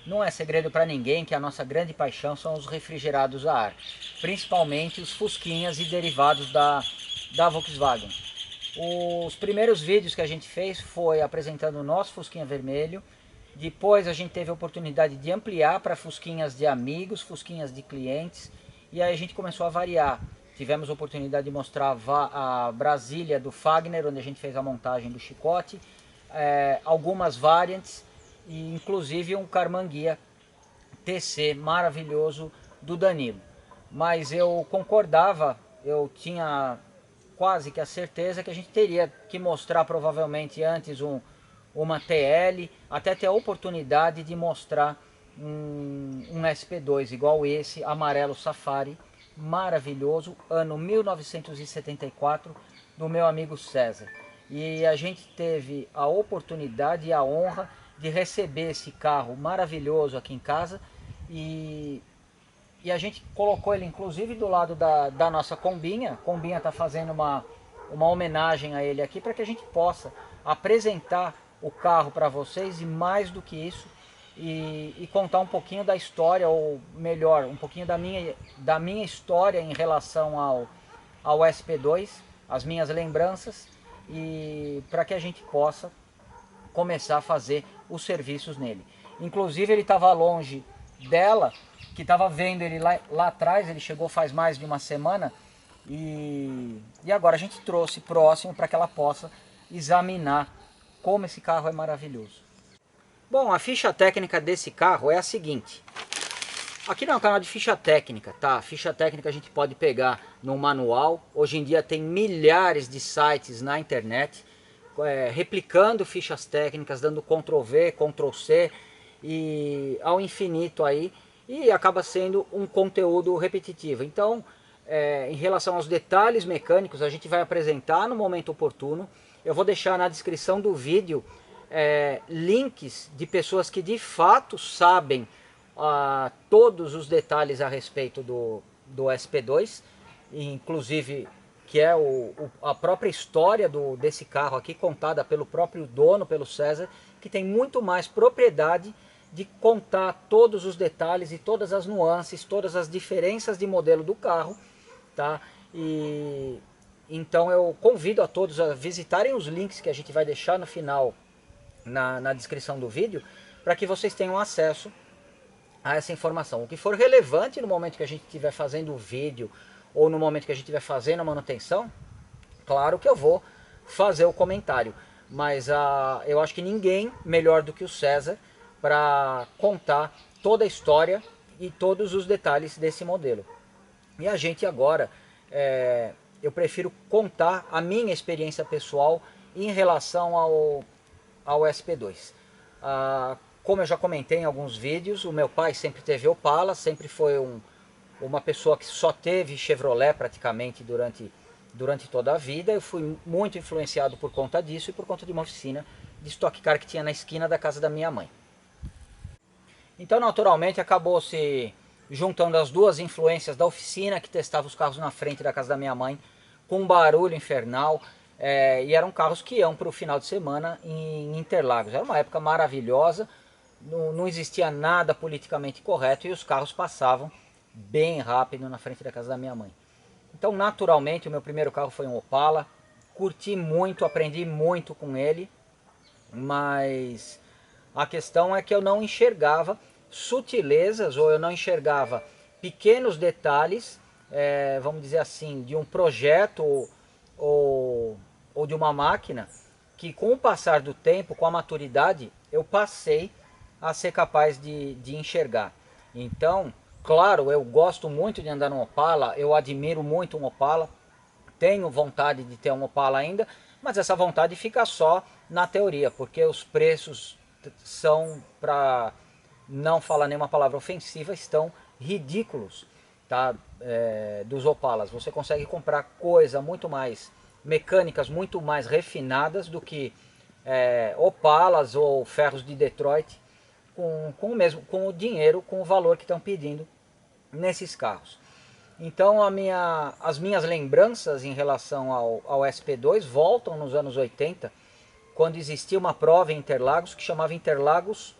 não é segredo para ninguém que a nossa grande paixão são os refrigerados a ar, principalmente os Fusquinhas e derivados da Volkswagen. Os primeiros vídeos que a gente fez foi apresentando o nosso Fusquinha vermelho. Depois a gente teve a oportunidade de ampliar para Fusquinhas de amigos, Fusquinhas de clientes. E aí a gente começou a variar. Tivemos a oportunidade de mostrar a Brasília do Fagner, onde a gente fez a montagem do chicote. Algumas variantes e inclusive um Carmanguia TC maravilhoso do Danilo. Mas eu concordava, eu tinha quase que a certeza que a gente teria que mostrar provavelmente antes uma TL, até ter a oportunidade de mostrar um SP2 igual esse, amarelo Safari, maravilhoso, ano 1974, do meu amigo César. E a gente teve a oportunidade e a honra de receber esse carro maravilhoso aqui em casa e a gente colocou ele inclusive do lado da nossa Combinha. A Combinha está fazendo uma homenagem a ele aqui para que a gente possa apresentar o carro para vocês e mais do que isso, e contar um pouquinho da história, ou melhor, um pouquinho da minha história em relação ao SP2, as minhas lembranças, e para que a gente possa começar a fazer os serviços nele. Inclusive ele estava longe dela, que estava vendo ele lá atrás, ele chegou faz mais de uma semana, e agora a gente trouxe próximo para que ela possa examinar como esse carro é maravilhoso. Bom, a ficha técnica desse carro é a seguinte. Aqui não é um canal de ficha técnica, tá? A ficha técnica a gente pode pegar no manual. Hoje em dia tem milhares de sites na internet replicando fichas técnicas, dando Ctrl+V, Ctrl+C e ao infinito aí, e acaba sendo um conteúdo repetitivo. Então, em relação aos detalhes mecânicos, a gente vai apresentar no momento oportuno. Eu vou deixar na descrição do vídeo links de pessoas que de fato sabem todos os detalhes a respeito do SP2, inclusive que é a própria história desse carro aqui, contada pelo próprio dono, pelo César, que tem muito mais propriedade de contar todos os detalhes e todas as nuances, todas as diferenças de modelo do carro, tá? E então eu convido a todos a visitarem os links que a gente vai deixar no final, na descrição do vídeo, para que vocês tenham acesso a essa informação. O que for relevante no momento que a gente estiver fazendo o vídeo, ou no momento que a gente estiver fazendo a manutenção, claro que eu vou fazer o comentário. Mas eu acho que ninguém melhor do que o César para contar toda a história e todos os detalhes desse modelo. E a gente agora, eu prefiro contar a minha experiência pessoal em relação ao SP2. Como eu já comentei em alguns vídeos, o meu pai sempre teve Opala, sempre foi uma pessoa que só teve Chevrolet praticamente durante toda a vida. Eu fui muito influenciado por conta disso e por conta de uma oficina de Stock Car que tinha na esquina da casa da minha mãe. Então, naturalmente, acabou se juntando as duas influências da oficina, que testava os carros na frente da casa da minha mãe, com um barulho infernal, e eram carros que iam para o final de semana em Interlagos. Era uma época maravilhosa, não existia nada politicamente correto e os carros passavam bem rápido na frente da casa da minha mãe. Então, naturalmente, o meu primeiro carro foi um Opala, curti muito, aprendi muito com ele, mas a questão é que eu não enxergava sutilezas, ou eu não enxergava pequenos detalhes, vamos dizer assim, de um projeto ou de uma máquina, que com o passar do tempo, com a maturidade, eu passei a ser capaz de enxergar. Então, claro, eu gosto muito de andar no Opala, eu admiro muito um Opala, tenho vontade de ter um Opala ainda, mas essa vontade fica só na teoria, porque os preços são, para não falar nenhuma palavra ofensiva, estão ridículos, tá? Dos Opalas. Você consegue comprar coisa muito mais, mecânicas muito mais refinadas do que Opalas ou ferros de Detroit, com o dinheiro, com o valor que estão pedindo nesses carros. Então as minhas lembranças em relação ao SP2 voltam nos anos 80, quando existia uma prova em Interlagos que chamava Interlagos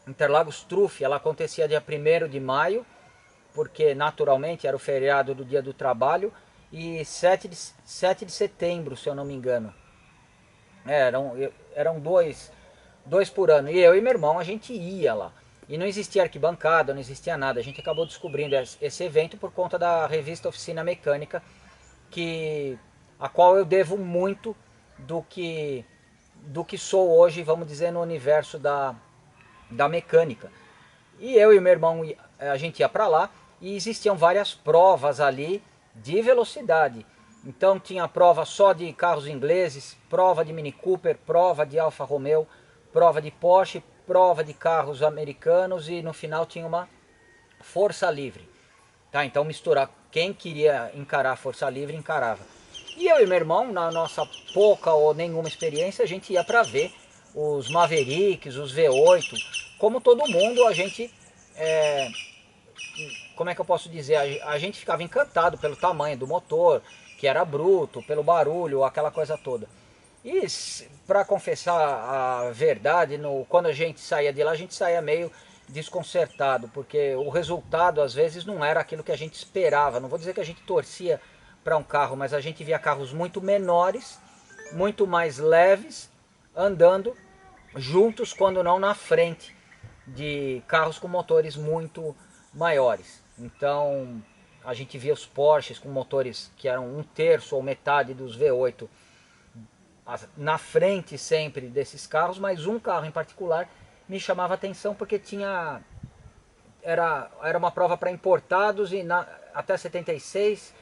Interlagos Trufe, ela acontecia dia 1º de maio, porque naturalmente era o feriado do Dia do Trabalho, e 7 de setembro, se eu não me engano. Eram dois por ano. E eu e meu irmão, a gente ia lá. E não existia arquibancada, não existia nada. A gente acabou descobrindo esse evento por conta da revista Oficina Mecânica, a qual eu devo muito do que sou hoje, vamos dizer, no universo da mecânica. E eu e meu irmão, a gente ia para lá e existiam várias provas ali de velocidade. Então tinha prova só de carros ingleses, prova de Mini Cooper, prova de Alfa Romeo, prova de Porsche, prova de carros americanos e no final tinha uma força livre. Tá? Então misturar, quem queria encarar a força livre, encarava. E eu e meu irmão, na nossa pouca ou nenhuma experiência, a gente ia para ver os Mavericks, os V8. Como todo mundo, a gente, como é que eu posso dizer, a gente ficava encantado pelo tamanho do motor, que era bruto, pelo barulho, aquela coisa toda. E para confessar a verdade, quando a gente saía de lá, a gente saía meio desconcertado, porque o resultado às vezes não era aquilo que a gente esperava. Não vou dizer que a gente torcia para um carro, mas a gente via carros muito menores, muito mais leves, andando juntos, quando não na frente de carros com motores muito maiores. Então a gente via os Porsches com motores que eram 1/3 ou metade dos V8 na frente sempre desses carros, mas um carro em particular me chamava a atenção porque era uma prova para importados e até 76,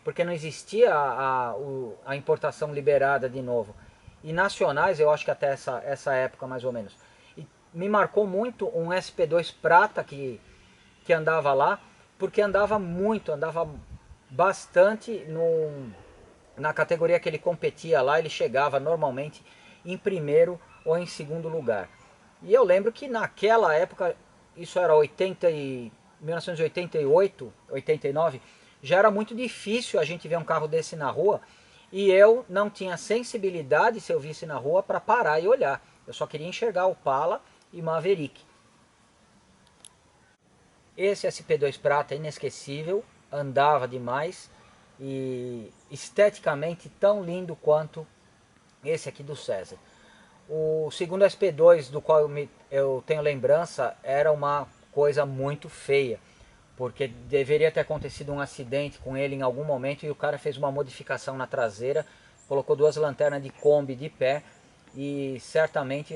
porque não existia a importação liberada de novo. E nacionais, eu acho que até essa época mais ou menos. E me marcou muito um SP2 prata que andava lá, porque andava muito, andava bastante na categoria que ele competia lá, ele chegava normalmente em primeiro ou em segundo lugar. E eu lembro que naquela época, isso era 1988, 89, já era muito difícil a gente ver um carro desse na rua, e eu não tinha sensibilidade, se eu visse na rua, para parar e olhar. Eu só queria enxergar Opala e Maverick. Esse SP2 prata é inesquecível, andava demais e esteticamente tão lindo quanto esse aqui do César. O segundo SP2 do qual eu tenho lembrança era uma coisa muito feia, porque deveria ter acontecido um acidente com ele em algum momento e o cara fez uma modificação na traseira, colocou 2 lanternas de Kombi de pé e certamente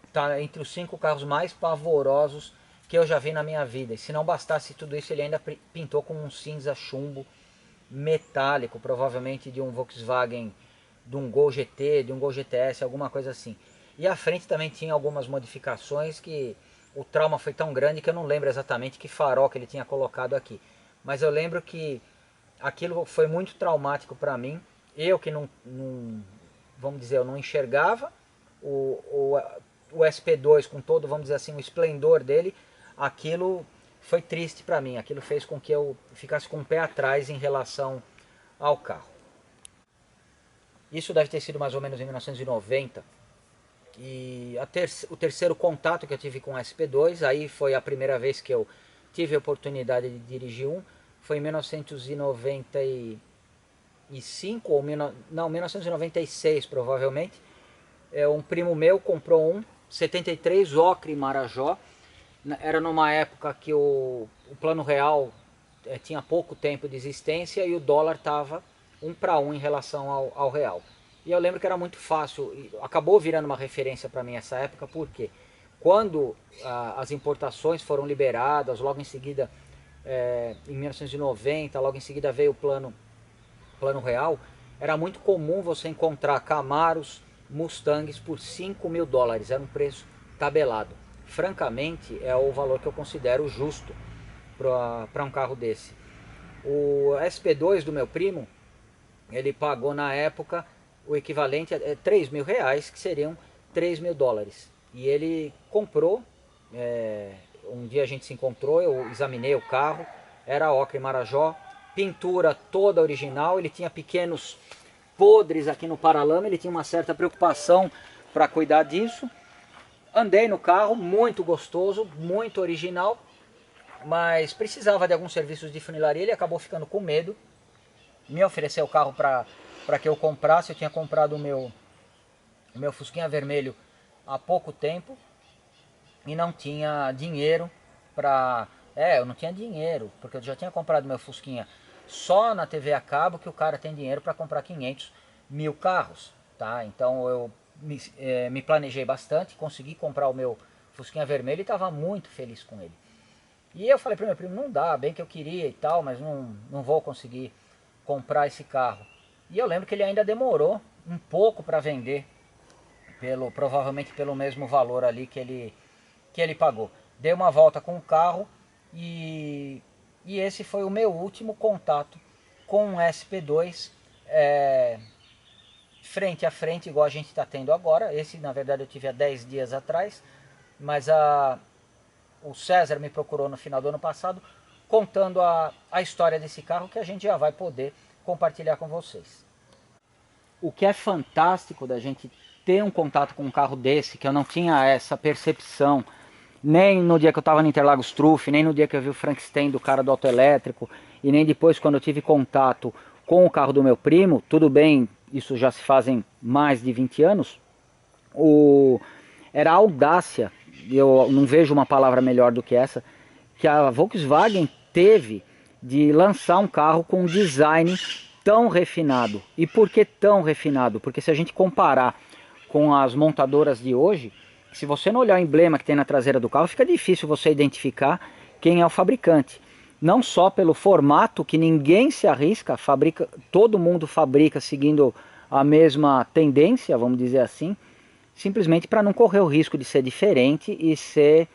está entre os 5 carros mais pavorosos que eu já vi na minha vida. E se não bastasse tudo isso, ele ainda pintou com um cinza chumbo metálico, provavelmente de um Volkswagen, de um Gol GT, de um Gol GTS, alguma coisa assim. E a frente também tinha algumas modificações que o trauma foi tão grande que eu não lembro exatamente que farol que ele tinha colocado aqui. Mas eu lembro que aquilo foi muito traumático para mim. Eu que não, vamos dizer, eu não enxergava o SP2 com todo, vamos dizer assim, o esplendor dele, aquilo foi triste para mim. Aquilo fez com que eu ficasse com o pé atrás em relação ao carro. Isso deve ter sido mais ou menos em 1990. E o terceiro contato que eu tive com o SP2, aí foi a primeira vez que eu tive a oportunidade de dirigir um, foi em 1995, ou 1996 provavelmente. Um primo meu comprou um 73 Ocre Marajó. Era numa época que o Plano Real tinha pouco tempo de existência e o dólar estava 1 para 1 em relação ao real. E eu lembro que era muito fácil, acabou virando uma referência para mim essa época, porque quando as importações foram liberadas, logo em seguida, em 1990, logo em seguida veio o Plano Real, era muito comum você encontrar Camaros, Mustangs por $5.000, era um preço tabelado. Francamente, é o valor que eu considero justo para um carro desse. O SP2 do meu primo, ele pagou na época o equivalente a R$3.000, que seriam $3.000. E ele comprou, um dia a gente se encontrou, eu examinei o carro, era Ocre Marajó, pintura toda original, ele tinha pequenos podres aqui no paralama, ele tinha uma certa preocupação para cuidar disso. andei no carro, muito gostoso, muito original, mas precisava de alguns serviços de funilaria, ele acabou ficando com medo, me ofereceu o carro para que eu comprasse. Eu tinha comprado o meu Fusquinha vermelho há pouco tempo e não tinha dinheiro para... eu não tinha dinheiro, porque eu já tinha comprado meu Fusquinha só na TV a cabo, que o cara tem dinheiro para comprar 500 mil carros, tá? Então eu me planejei bastante, consegui comprar o meu Fusquinha vermelho e estava muito feliz com ele. E eu falei para meu primo, não dá, bem que eu queria e tal, mas não vou conseguir comprar esse carro. E eu lembro que ele ainda demorou um pouco para vender, provavelmente pelo mesmo valor ali que ele pagou. Dei uma volta com o carro e esse foi o meu último contato com um SP2 frente a frente, igual a gente está tendo agora. Esse, na verdade, eu tive há 10 dias atrás, mas o César me procurou no final do ano passado, contando a história desse carro, que a gente já vai poder compartilhar com vocês. O que é fantástico da gente ter um contato com um carro desse, que eu não tinha essa percepção, nem no dia que eu estava no Interlagos Truff, nem no dia que eu vi o Frankenstein do cara do autoelétrico, e nem depois quando eu tive contato com o carro do meu primo. Tudo bem, isso já se fazem mais de 20 anos, era a audácia, eu não vejo uma palavra melhor do que essa, que a Volkswagen teve de lançar um carro com um design tão refinado. E por que tão refinado? Porque se a gente comparar com as montadoras de hoje, se você não olhar o emblema que tem na traseira do carro, fica difícil você identificar quem é o fabricante. Não só pelo formato, que ninguém se arrisca, todo mundo fabrica seguindo a mesma tendência, vamos dizer assim, simplesmente para não correr o risco de ser diferente e ser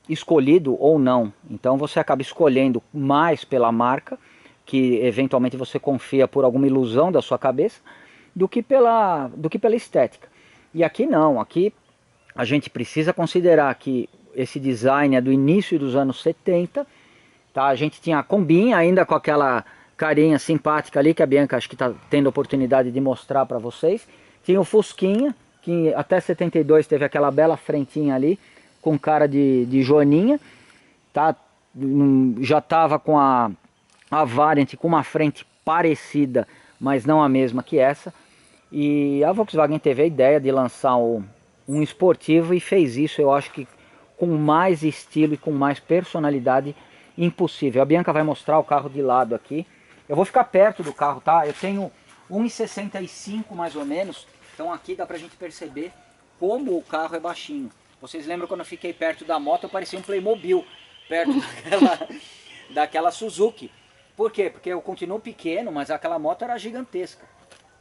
escolhido ou não. Então você acaba escolhendo mais pela marca, que eventualmente você confia por alguma ilusão da sua cabeça, do que pela estética. E aqui não, aqui a gente precisa considerar que esse design é do início dos anos 70, tá? A gente tinha a Combinha ainda com aquela carinha simpática ali, que a Bianca acho que está tendo a oportunidade de mostrar para vocês. Tinha o Fusquinha, que até 72 teve aquela bela frentinha ali, com cara de joaninha, tá? Já estava com a Variant com uma frente parecida, mas não a mesma que essa. E a Volkswagen teve a ideia de lançar um esportivo e fez isso, eu acho que com mais estilo e com mais personalidade impossível. A Bianca vai mostrar o carro de lado aqui. Eu vou ficar perto do carro, tá? Eu tenho 1,65 mais ou menos, então aqui dá pra gente perceber como o carro é baixinho. Vocês lembram quando eu fiquei perto da moto, eu parecia um Playmobil, perto daquela Suzuki. Por quê? Porque eu continuo pequeno, mas aquela moto era gigantesca.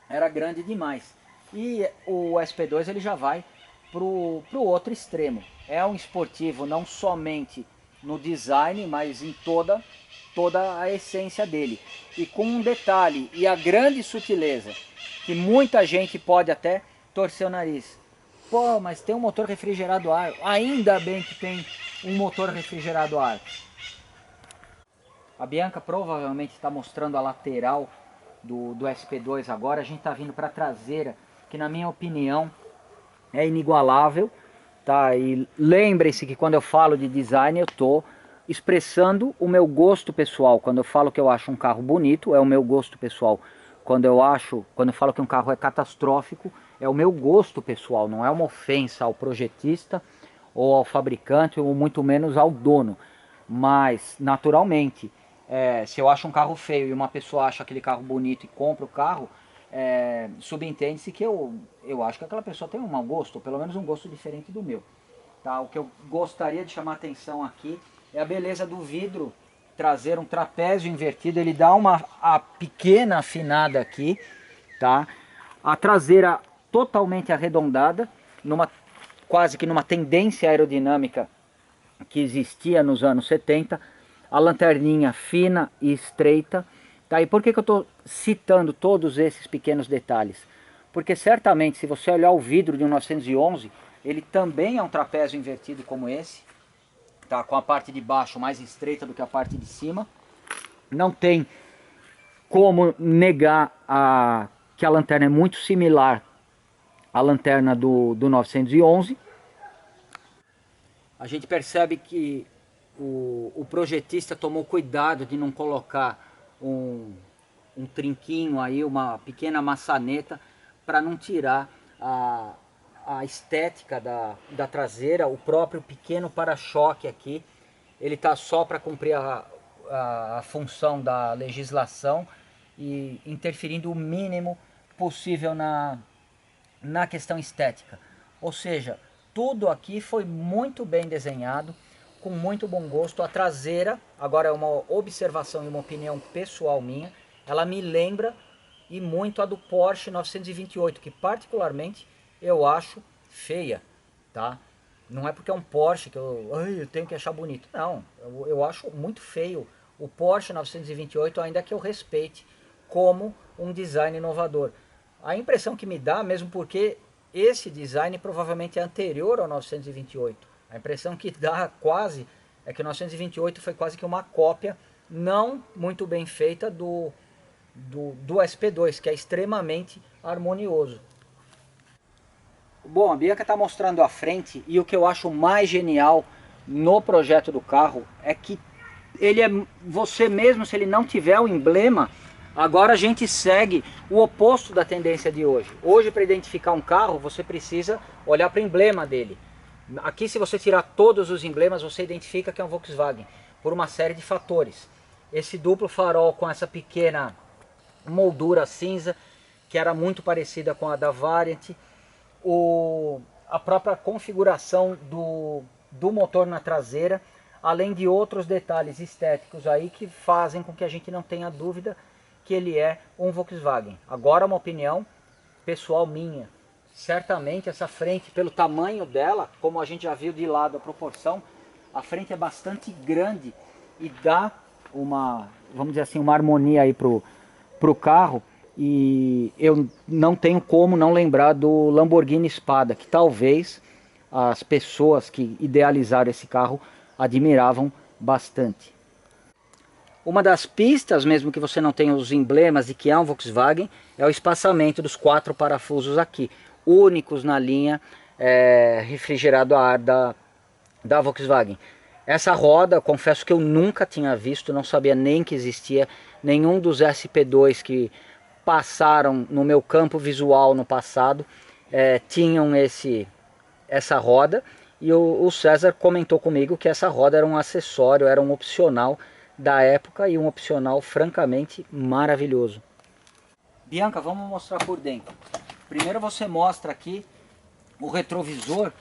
Era grande demais. E o SP2 ele já vai pro outro extremo. É um esportivo não somente no design, mas em toda a essência dele. E com um detalhe e a grande sutileza, que muita gente pode até torcer o nariz. Pô, mas tem um motor refrigerado a ar. Ainda bem que tem um motor refrigerado a ar. A Bianca provavelmente está mostrando a lateral do SP2 agora. A gente está vindo para a traseira, que na minha opinião é inigualável, tá? E lembrem-se que quando eu falo de design eu estou expressando o meu gosto pessoal. Quando eu falo que eu acho um carro bonito, é o meu gosto pessoal. Quando eu falo que um carro é catastrófico, é o meu gosto pessoal, não é uma ofensa ao projetista ou ao fabricante, ou muito menos ao dono. Mas, naturalmente, se eu acho um carro feio e uma pessoa acha aquele carro bonito e compra o carro, subentende-se que eu acho que aquela pessoa tem um mau gosto, ou pelo menos um gosto diferente do meu. Tá? O que eu gostaria de chamar a atenção aqui é a beleza do vidro trazer um trapézio invertido. Ele dá a pequena afinada aqui, tá? A traseira totalmente arredondada, quase que numa tendência aerodinâmica que existia nos anos 70, a lanterninha fina e estreita. Tá? E por que eu estou citando todos esses pequenos detalhes? Porque certamente, se você olhar o vidro de um 911, ele também é um trapézio invertido como esse, tá? Com a parte de baixo mais estreita do que a parte de cima. Não tem como negar que a lanterna é muito similar à lanterna do 911, A gente percebe que o projetista tomou cuidado de não colocar um trinquinho aí, uma pequena maçaneta, para não tirar a estética da traseira. O próprio pequeno para-choque aqui, ele está só para cumprir a função da legislação e interferindo o mínimo possível na questão estética. Ou seja, tudo aqui foi muito bem desenhado, com muito bom gosto. A traseira, agora é uma observação e uma opinião pessoal minha, ela me lembra e muito a do Porsche 928, que particularmente eu acho feia, tá? Não é porque é um Porsche que eu tenho que achar bonito, não. Eu acho muito feio o Porsche 928, ainda que eu respeite como um design inovador. A impressão que me dá, mesmo porque esse design provavelmente é anterior ao 928, a impressão que dá quase é que o 928 foi quase que uma cópia não muito bem feita do SP2, que é extremamente harmonioso. Bom, a Bianca está mostrando a frente, e o que eu acho mais genial no projeto do carro é que ele é você mesmo, se ele não tiver o emblema. Agora a gente segue o oposto da tendência de hoje. Hoje, para identificar um carro, você precisa olhar para o emblema dele. Aqui, se você tirar todos os emblemas, você identifica que é um Volkswagen, por uma série de fatores. Esse duplo farol com essa pequena moldura cinza, que era muito parecida com a da Variant. A própria configuração do motor na traseira, além de outros detalhes estéticos aí que fazem com que a gente não tenha dúvida que ele é um Volkswagen. Agora, uma opinião pessoal minha, certamente essa frente, pelo tamanho dela, como a gente já viu de lado a proporção, a frente é bastante grande e dá uma, vamos dizer assim, uma harmonia aí pro carro. E eu não tenho como não lembrar do Lamborghini Spada, que talvez as pessoas que idealizaram esse carro admiravam bastante. Uma das pistas, mesmo que você não tenha os emblemas de que é um Volkswagen, é o espaçamento dos 4 parafusos aqui, únicos na linha refrigerado a ar da Volkswagen. Essa roda, confesso que eu nunca tinha visto, não sabia nem que existia nenhum dos SP2 que passaram no meu campo visual no passado, tinham essa roda, e o César comentou comigo que essa roda era um acessório, era um opcional da época, e um opcional francamente maravilhoso. Bianca, vamos mostrar por dentro. Primeiro você mostra aqui o retrovisor,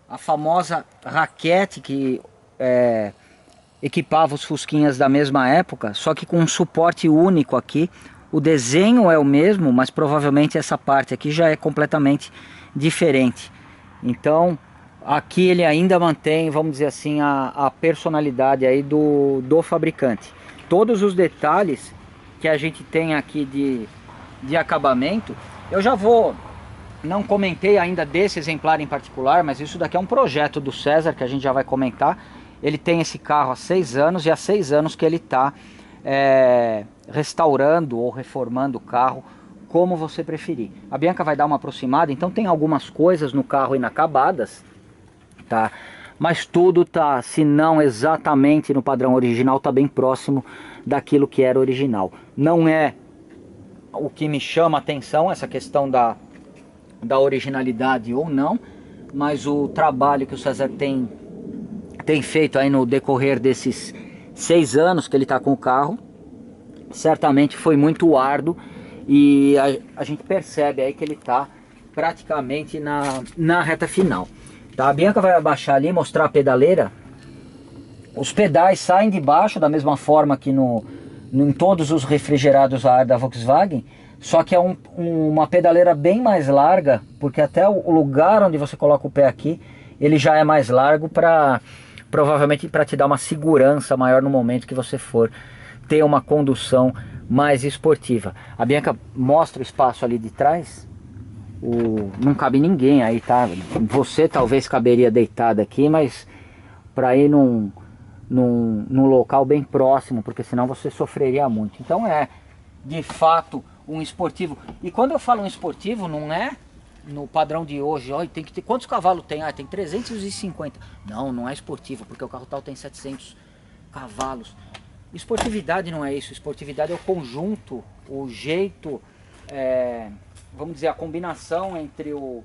a famosa raquete que equipava os Fusquinhas da mesma época, só que com um suporte único aqui. O desenho é o mesmo, mas provavelmente essa parte aqui já é completamente diferente. Então aqui ele ainda mantém, vamos dizer assim, a personalidade aí do fabricante. Todos os detalhes que a gente tem aqui de acabamento, eu já não comentei ainda desse exemplar em particular, mas isso daqui é um projeto do César que a gente já vai comentar. Ele tem esse carro há 6 anos e há 6 anos que ele está restaurando ou reformando o carro, como você preferir. A Bianca vai dar uma aproximada, então tem algumas coisas no carro inacabadas, tá? Mas tudo tá, se não exatamente no padrão original, tá bem próximo daquilo que era original. Não é o que me chama a atenção, essa questão da originalidade ou não, mas o trabalho que o César tem feito aí no decorrer desses 6 anos que ele está com o carro, certamente foi muito árduo, e a gente percebe aí que ele está praticamente na reta final. Tá? A Bianca vai abaixar ali, mostrar a pedaleira. Os pedais saem de baixo da mesma forma que em todos os refrigerados a ar da Volkswagen, só que é uma pedaleira bem mais larga, porque até o lugar onde você coloca o pé aqui, ele já é mais largo, provavelmente para te dar uma segurança maior no momento que você for ter uma condução mais esportiva. A Bianca mostra o espaço ali de trás. Não cabe ninguém aí, tá? Você talvez caberia deitado aqui, mas para ir num local bem próximo, porque senão você sofreria muito. Então de fato um esportivo. E quando eu falo um esportivo, não é no padrão de hoje, ó, tem que ter, quantos cavalos tem? Ah, tem 350. Não, não é esportivo, porque o carro tal tem 700 cavalos. Esportividade não é isso, esportividade é o conjunto, o jeito, vamos dizer, a combinação entre o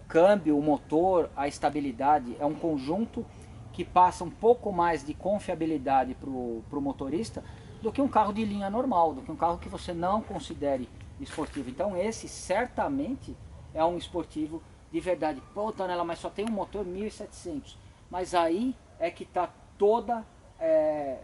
câmbio, o motor, a estabilidade, é um conjunto que passa um pouco mais de confiabilidade para o motorista do que um carro de linha normal, do que um carro que você não considere esportivo. Então esse certamente é um esportivo de verdade. Pô, Tonela, mas só tem um motor 1700. Mas aí é que está toda,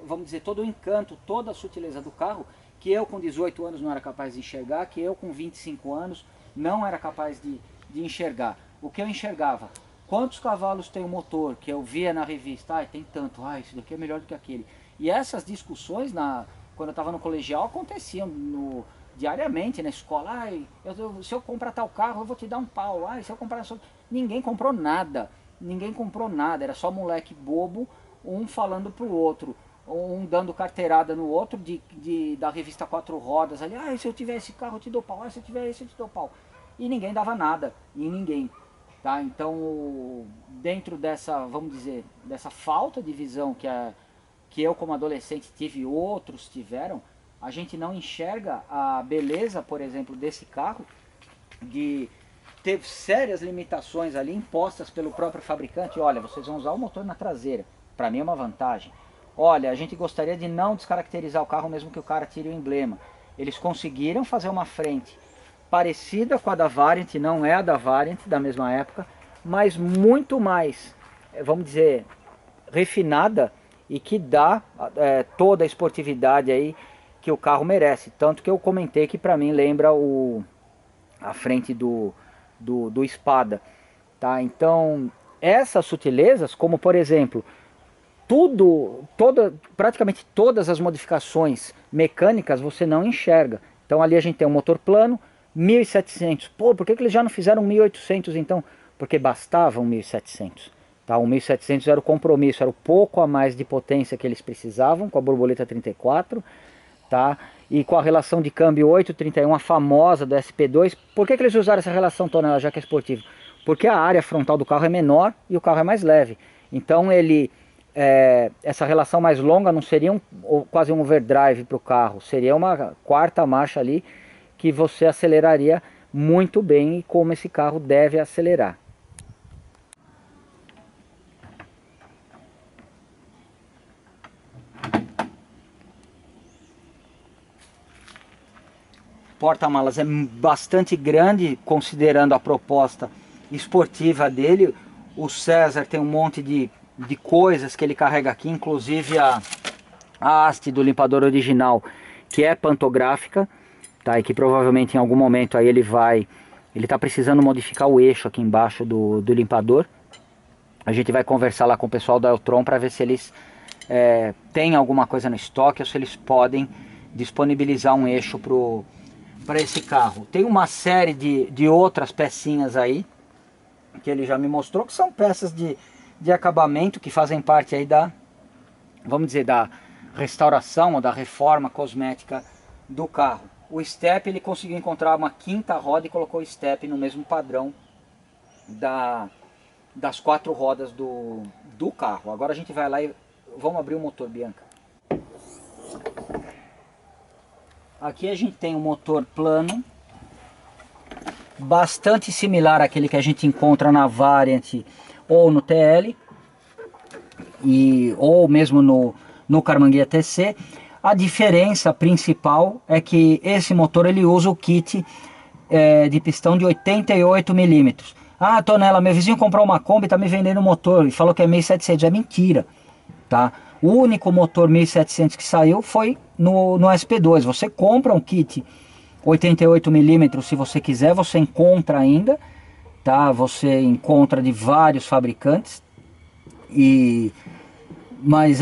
vamos dizer, todo o encanto, toda a sutileza do carro, que eu com 18 anos não era capaz de enxergar, que eu com 25 anos não era capaz de enxergar. O que eu enxergava? Quantos cavalos tem o motor? Que eu via na revista, tem tanto, esse daqui é melhor do que aquele. E essas discussões, quando eu estava no colegial, aconteciam diariamente na escola. Se eu comprar tal carro, eu vou te dar um pau. Se eu comprar... Ninguém comprou nada. Ninguém comprou nada. Era só moleque bobo, um falando pro outro. Um dando carteirada no outro da revista Quatro Rodas. Ali, se eu tiver esse carro, eu te dou pau. Se eu tiver esse, eu te dou pau. E ninguém dava nada em ninguém. Tá? Então, dentro dessa, vamos dizer, dessa falta de visão que eu como adolescente tive e outros tiveram, a gente não enxerga a beleza, por exemplo, desse carro, de ter sérias limitações ali impostas pelo próprio fabricante. Olha, vocês vão usar o motor na traseira, para mim é uma vantagem. Olha, a gente gostaria de não descaracterizar o carro mesmo que o cara tire o emblema. Eles conseguiram fazer uma frente parecida com a da Variant, não é a da Variant da mesma época, mas muito mais, vamos dizer, refinada e que dá toda a esportividade aí que o carro merece. Tanto que eu comentei que para mim lembra a frente do Espada. Tá? Então, essas sutilezas, como por exemplo, praticamente todas as modificações mecânicas você não enxerga. Então ali a gente tem um motor plano, 1700. Pô, por que eles já não fizeram 1800 então? Porque bastava um 1700. Tá? O 1700 era o compromisso, era o pouco a mais de potência que eles precisavam com a borboleta 34. Tá? E com a relação de câmbio 831, a famosa do SP2. Por que eles usaram essa relação, Tonela, já que é esportivo? Porque a área frontal do carro é menor e o carro é mais leve. Então essa relação mais longa não seria quase um overdrive para o carro, seria uma quarta marcha ali que você aceleraria muito bem e como esse carro deve acelerar. Porta-malas é bastante grande considerando a proposta esportiva dele. O César tem um monte de coisas que ele carrega aqui, inclusive a haste do limpador original, que é pantográfica, tá? E que provavelmente em algum momento aí ele está precisando modificar o eixo aqui embaixo do limpador. A gente vai conversar lá com o pessoal da Eltron para ver se eles têm alguma coisa no estoque ou se eles podem disponibilizar um eixo para esse carro. Tem uma série de outras pecinhas aí que ele já me mostrou, que são peças de acabamento que fazem parte aí vamos dizer, da restauração ou da reforma cosmética do carro. O step, ele conseguiu encontrar uma quinta roda e colocou o step no mesmo padrão das quatro rodas do carro. Agora a gente vai lá e vamos abrir o motor, Bianca. Aqui a gente tem um motor plano, bastante similar àquele que a gente encontra na Variant ou no TL, ou mesmo no Karmann TC. A diferença principal é que esse motor ele usa o kit de pistão de 88 milímetros. Ah, Tonela, meu vizinho comprou uma Kombi e está me vendendo um motor e falou que é 1700. É mentira, tá? O único motor 1700 que saiu foi no SP2. Você compra um kit 88 milímetros se você quiser, você encontra ainda, tá? Você encontra de vários fabricantes. Mas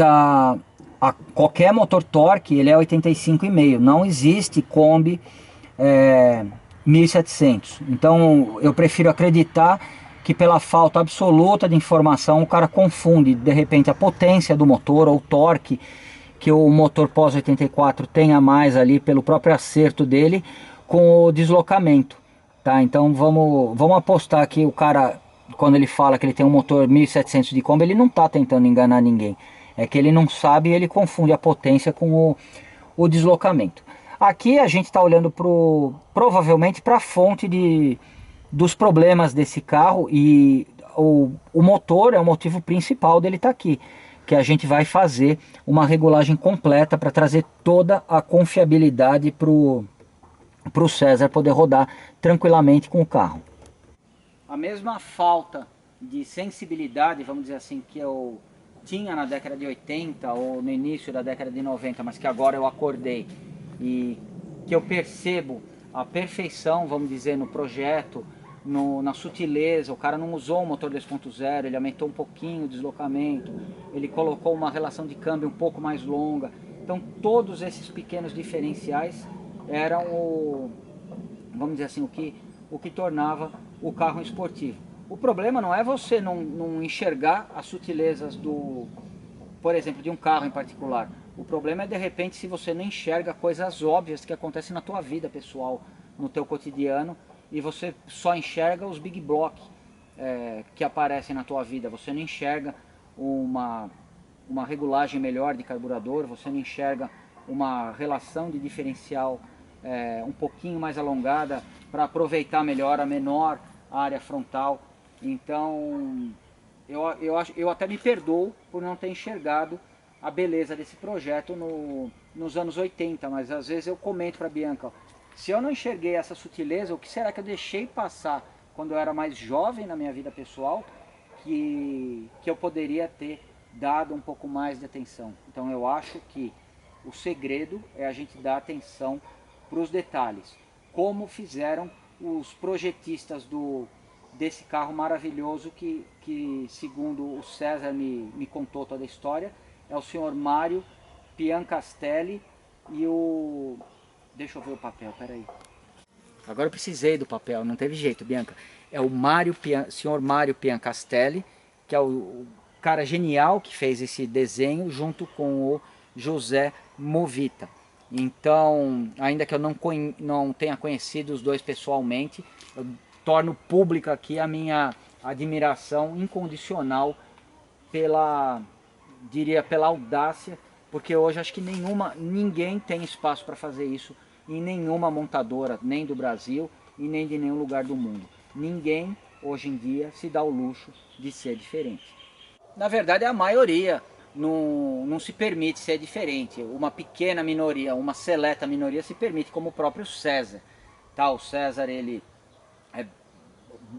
qualquer motor torque ele é 85,5. Não existe Kombi 1700. Então eu prefiro acreditar que pela falta absoluta de informação o cara confunde de repente a potência do motor ou o torque que o motor pós 84 tem a mais ali pelo próprio acerto dele com o deslocamento, Tá, então vamos apostar que o cara, quando ele fala que ele tem um motor 1700 de Kombi, ele não está tentando enganar ninguém. É que ele não sabe e ele confunde a potência com o deslocamento. Aqui a gente está olhando provavelmente para a fonte dos problemas desse carro, e o motor é o motivo principal dele estar aqui. Que a gente vai fazer uma regulagem completa para trazer toda a confiabilidade para o César poder rodar tranquilamente com o carro. A mesma falta de sensibilidade, vamos dizer assim, que eu tinha na década de 80 ou no início da década de 90, mas que agora eu acordei e que eu percebo a perfeição, vamos dizer, no projeto, na sutileza. O cara não usou o motor 2.0, ele aumentou um pouquinho o deslocamento, ele colocou uma relação de câmbio um pouco mais longa. Então todos esses pequenos diferenciais eram vamos dizer assim, o que tornava o carro esportivo. O problema não é você não enxergar as sutilezas por exemplo, de um carro em particular. O problema é de repente se você não enxerga coisas óbvias que acontecem na tua vida pessoal, no teu cotidiano, e você só enxerga os big block que aparecem na tua vida. Você não enxerga uma regulagem melhor de carburador, você não enxerga uma relação de diferencial um pouquinho mais alongada para aproveitar melhor a menor área frontal. Então eu até me perdoo por não ter enxergado a beleza desse projeto nos anos 80, mas às vezes eu comento para a Bianca, se eu não enxerguei essa sutileza, o que será que eu deixei passar quando eu era mais jovem na minha vida pessoal, que eu poderia ter dado um pouco mais de atenção. Então eu acho que o segredo é a gente dar atenção para os detalhes, como fizeram os projetistas desse carro maravilhoso que segundo o César me contou toda a história, é o senhor Mário Piancastelli e o... Deixa eu ver o papel, peraí. Agora eu precisei do papel, não teve jeito, Bianca. É o senhor Mário Piancastelli, que é o cara genial que fez esse desenho junto com o José Movita. Então, ainda que eu não tenha conhecido os dois pessoalmente, eu torno pública aqui a minha admiração incondicional diria pela audácia, porque hoje acho que ninguém tem espaço para fazer isso em nenhuma montadora, nem do Brasil e nem de nenhum lugar do mundo. Ninguém hoje em dia se dá o luxo de ser diferente. Na verdade, a maioria não se permite ser diferente. Uma pequena minoria, uma seleta minoria se permite, como o próprio César. Tá, o César ele é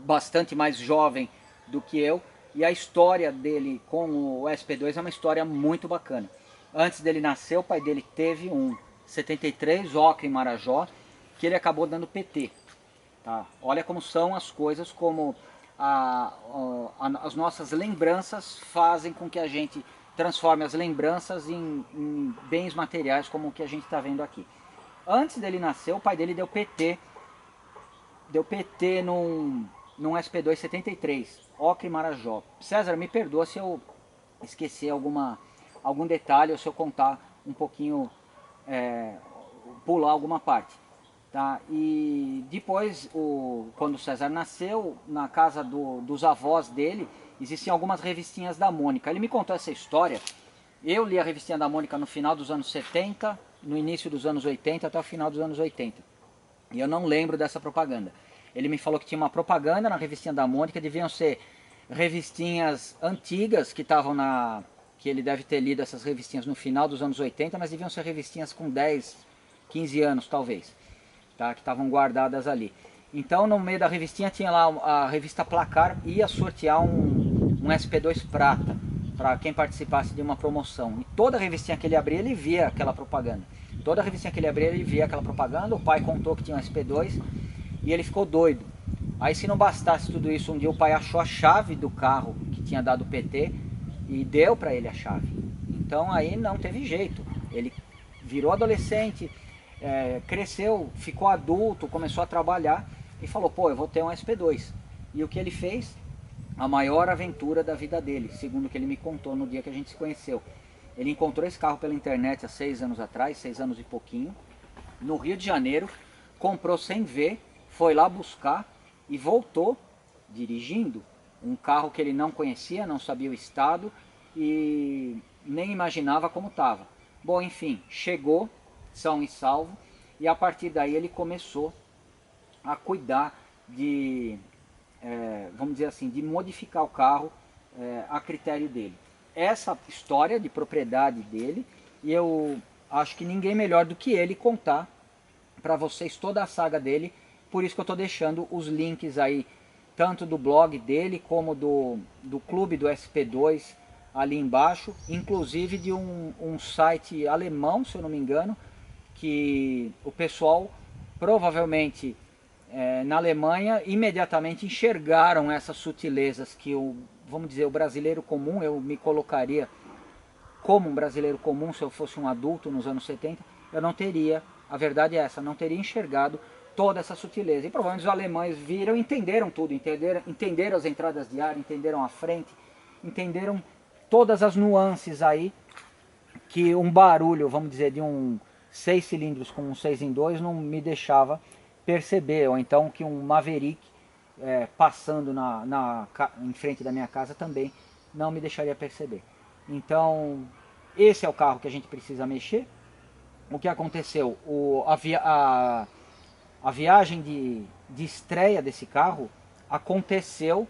bastante mais jovem do que eu, e a história dele com o SP2 é uma história muito bacana. Antes dele nascer, o pai dele teve um 73 Ocre Marajó, que ele acabou dando PT. Tá? Olha como são as coisas, como as nossas lembranças fazem com que a gente transforme as lembranças em bens materiais, como o que a gente está vendo aqui. Antes dele nascer, o pai dele deu PT num SP2 73, Ocre Marajó. César, me perdoa se eu esquecer algum detalhe ou se eu contar um pouquinho, pular alguma parte. Tá? E depois, quando o César nasceu, na casa dos avós dele, existiam algumas revistinhas da Mônica. Ele me contou essa história. Eu li a revistinha da Mônica no final dos anos 70, no início dos anos 80 até o final dos anos 80. E eu não lembro dessa propaganda. Ele me falou que tinha uma propaganda na revistinha da Mônica, deviam ser revistinhas antigas que estavam que ele deve ter lido essas revistinhas no final dos anos 80, mas deviam ser revistinhas com 10, 15 anos talvez, tá? Que estavam guardadas ali. Então no meio da revistinha tinha lá a revista Placar, ia sortear um SP2 prata para quem participasse de uma promoção. E toda revistinha que ele abria, ele via aquela propaganda. Toda revistinha que ele abria, ele via aquela propaganda. O pai contou que tinha um SP2 e ele ficou doido. Aí, se não bastasse tudo isso, um dia o pai achou a chave do carro que tinha dado PT e deu para ele a chave. Então aí não teve jeito. Ele virou adolescente, cresceu, ficou adulto, começou a trabalhar e falou, pô, eu vou ter um SP2. E o que ele fez? A maior aventura da vida dele, segundo o que ele me contou no dia que a gente se conheceu. Ele encontrou esse carro pela internet há 6 anos atrás, 6 anos e pouquinho, no Rio de Janeiro, comprou sem ver, foi lá buscar e voltou dirigindo um carro que ele não conhecia, não sabia o estado e nem imaginava como estava. Bom, enfim, chegou são e salvo e a partir daí ele começou a cuidar de, vamos dizer assim, de modificar o carro a critério dele. Essa história de propriedade dele, e eu acho que ninguém melhor do que ele contar para vocês toda a saga dele, por isso que eu estou deixando os links aí, tanto do blog dele como do clube do SP2 ali embaixo, inclusive de um site alemão, se eu não me engano, que o pessoal provavelmente na Alemanha imediatamente enxergaram essas sutilezas que vamos dizer, o brasileiro comum, eu me colocaria como um brasileiro comum se eu fosse um adulto nos anos 70, eu não teria, a verdade é essa, não teria enxergado toda essa sutileza. E provavelmente os alemães viram e entenderam tudo, entenderam as entradas de ar, entenderam a frente, entenderam todas as nuances aí que um barulho, vamos dizer, de um 6 cilindros com um 6 em 2 não me deixava perceber, ou então que um Maverick passando em frente da minha casa também não me deixaria perceber. Então, esse é o carro que a gente precisa mexer. O que aconteceu? A viagem de estreia desse carro aconteceu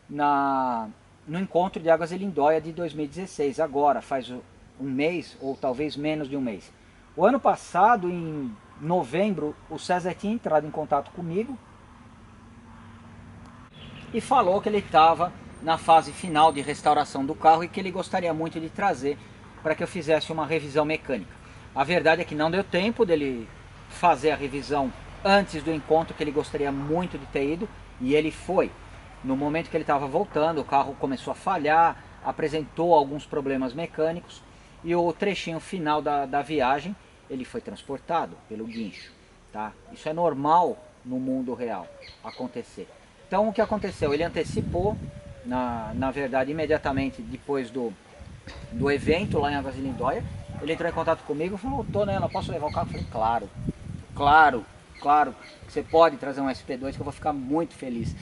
no encontro de Águas de Lindóia de 2016, agora, faz um mês ou talvez menos de um mês. O ano passado, em novembro, o César tinha entrado em contato comigo e falou que ele estava na fase final de restauração do carro e que ele gostaria muito de trazer para que eu fizesse uma revisão mecânica. A verdade é que não deu tempo dele fazer a revisão antes do encontro que ele gostaria muito de ter ido, e ele foi. No momento que ele estava voltando, o carro começou a falhar, apresentou alguns problemas mecânicos e o trechinho final da viagem ele foi transportado pelo guincho. Tá? Isso é normal no mundo real acontecer. Então o que aconteceu? Ele antecipou, na verdade, imediatamente depois do evento lá em Águas de Lindóia, ele entrou em contato comigo e falou: Tonela, posso levar o carro? Eu falei: claro, claro, claro, você pode trazer um SP2 que eu vou ficar muito feliz.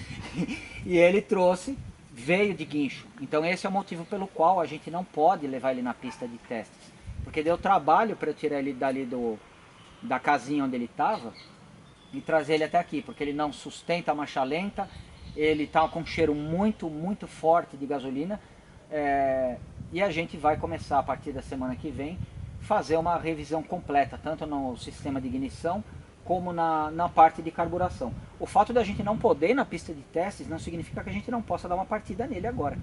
E ele trouxe, veio de guincho. Então esse é o motivo pelo qual a gente não pode levar ele na pista de testes. Porque deu trabalho para eu tirar ele dali da casinha onde ele estava e trazer ele até aqui, porque ele não sustenta a marcha lenta, ele está com um cheiro muito, muito forte de gasolina, e a gente vai começar a partir da semana que vem fazer uma revisão completa, tanto no sistema de ignição como na parte de carburação. O fato da gente não poder ir na pista de testes não significa que a gente não possa dar uma partida nele agora.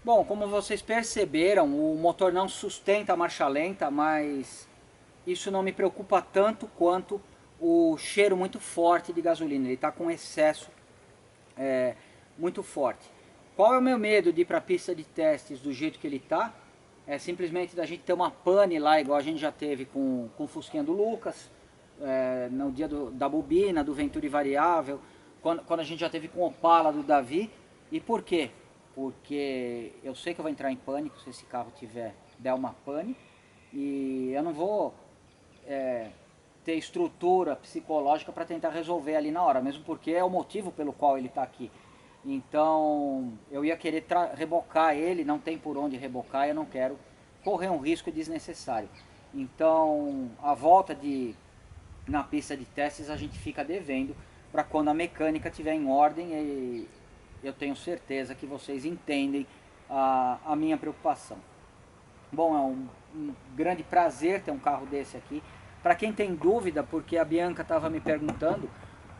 Bom, como vocês perceberam, o motor não sustenta a marcha lenta, mas isso não me preocupa tanto quanto o cheiro muito forte de gasolina. Ele está com excesso muito forte. Qual é o meu medo de ir para a pista de testes do jeito que ele está? É simplesmente da gente ter uma pane lá, igual a gente já teve com o Fusquinha do Lucas, no dia da bobina, do Venturi variável, quando a gente já teve com o Opala do Davi. E por quê? Porque eu sei que eu vou entrar em pânico se esse carro der uma pane, e eu não vou ter estrutura psicológica para tentar resolver ali na hora, mesmo porque é o motivo pelo qual ele está aqui. Então eu ia querer rebocar ele, não tem por onde rebocar, eu não quero correr um risco desnecessário. Então a volta na pista de testes a gente fica devendo para quando a mecânica estiver em ordem, e eu tenho certeza que vocês entendem a minha preocupação. Bom, é um grande prazer ter um carro desse aqui. Para quem tem dúvida, porque a Bianca estava me perguntando,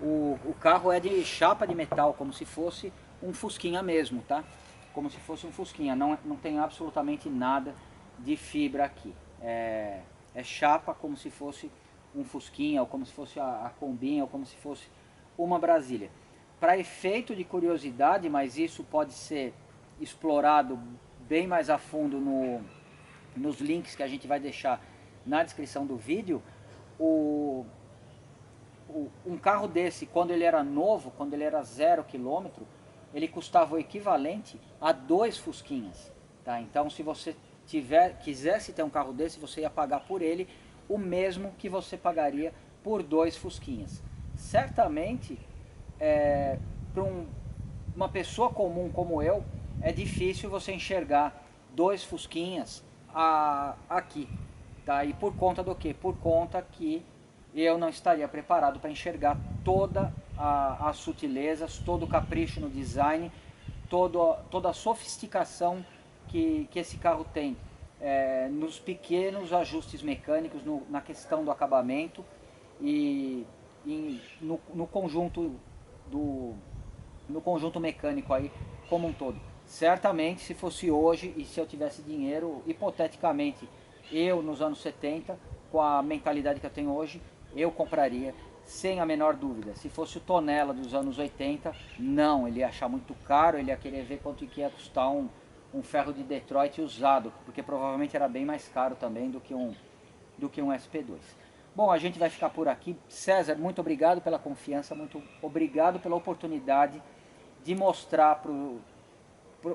o carro é de chapa de metal, como se fosse um Fusquinha mesmo, tá? Como se fosse um Fusquinha, não tem absolutamente nada de fibra aqui. É chapa como se fosse um Fusquinha, ou como se fosse a Combinha, ou como se fosse uma Brasília. para efeito de curiosidade, mas isso pode ser explorado bem mais a fundo nos links que a gente vai deixar na descrição do vídeo, um carro desse, quando ele era novo, quando ele era 0 km, ele custava o equivalente a 2 Fusquinhas. Tá? Então, se você quisesse ter um carro desse, você ia pagar por ele o mesmo que você pagaria por 2 Fusquinhas. Certamente, para uma pessoa comum como eu, é difícil você enxergar 2 Fusquinhas aqui. Tá? E por conta do quê? Por conta que eu não estaria preparado para enxergar toda as sutilezas, todo o capricho no design, toda a sofisticação que esse carro tem nos pequenos ajustes mecânicos, na questão do acabamento e no conjunto mecânico aí como um todo. Certamente, se fosse hoje e se eu tivesse dinheiro, hipoteticamente, eu nos anos 70, com a mentalidade que eu tenho hoje, eu compraria sem a menor dúvida. Se fosse o Tonela dos anos 80, não, ele ia achar muito caro, ele ia querer ver quanto que ia custar um ferro de Detroit usado, porque provavelmente era bem mais caro também do que um SP2. Bom, a gente vai ficar por aqui. César, muito obrigado pela confiança, muito obrigado pela oportunidade de mostrar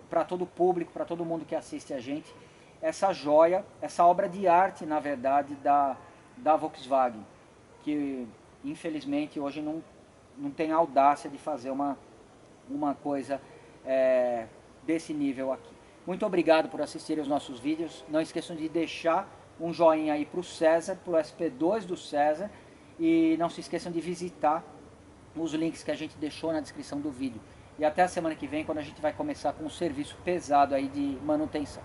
para todo o público, para todo mundo que assiste a gente, essa joia, essa obra de arte, na verdade, da Volkswagen, que infelizmente hoje não tem a audácia de fazer uma coisa desse nível aqui. Muito obrigado por assistirem os nossos vídeos. Não esqueçam de deixar um joinha aí para o César, para o SP2 do César, e não se esqueçam de visitar os links que a gente deixou na descrição do vídeo. E até a semana que vem, quando a gente vai começar com um serviço pesado aí de manutenção.